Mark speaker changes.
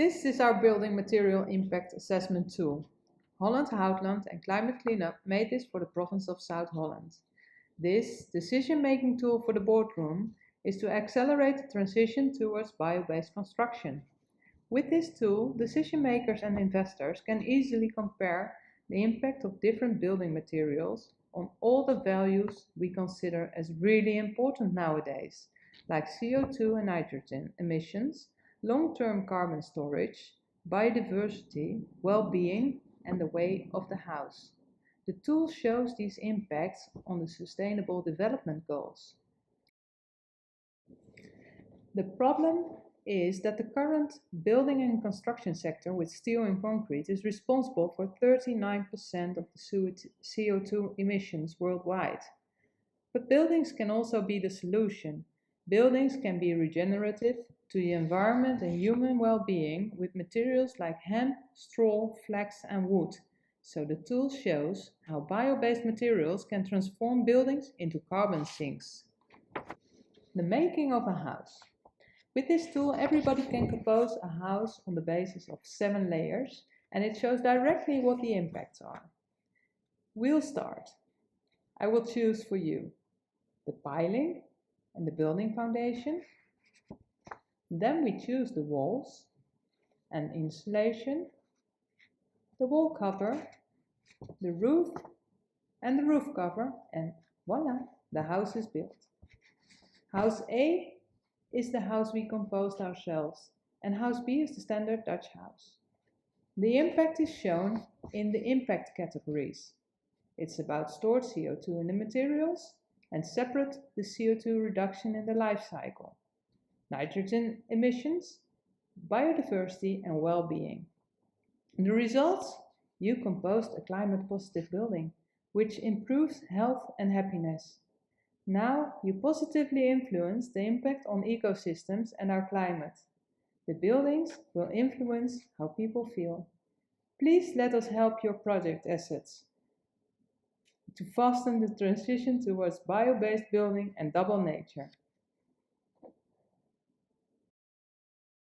Speaker 1: This is our building material impact assessment tool. Holland Houtland and Climate Cleanup made this for the province of South Holland. This decision-making tool for the boardroom is to accelerate the transition towards bio-based construction. With this tool, decision makers and investors can easily compare the impact of different building materials on all the values we consider as really important nowadays, like CO2 and nitrogen emissions, long-term carbon storage, biodiversity, well-being, and the weight of the house. The tool shows these impacts on the Sustainable Development Goals. The problem is that the current building and construction sector with steel and concrete is responsible for 39% of the CO2 emissions worldwide. But buildings can also be the solution. Buildings can be regenerative to the environment and human well-being with materials like hemp, straw, flax and wood. So the tool shows how bio-based materials can transform buildings into carbon sinks. The making of a house. With this tool, everybody can compose a house on the basis of 7 layers, and it shows directly what the impacts are. We'll start. I will choose for you the piling and the building foundation. Then we choose the walls and insulation, the wall cover, the roof and the roof cover, and voila, the house is built. House A is the house we composed ourselves, and house B is the standard Dutch house. The impact is shown in the impact categories. It's about stored CO2 in the materials and separate the CO2 reduction in the life cycle, nitrogen emissions, biodiversity and well-being. The results? You composed a climate positive building, which improves health and happiness. Now you positively influence the impact on ecosystems and our climate. The buildings will influence how people feel. Please let us help your project assets to fasten the transition towards bio-based building and double nature.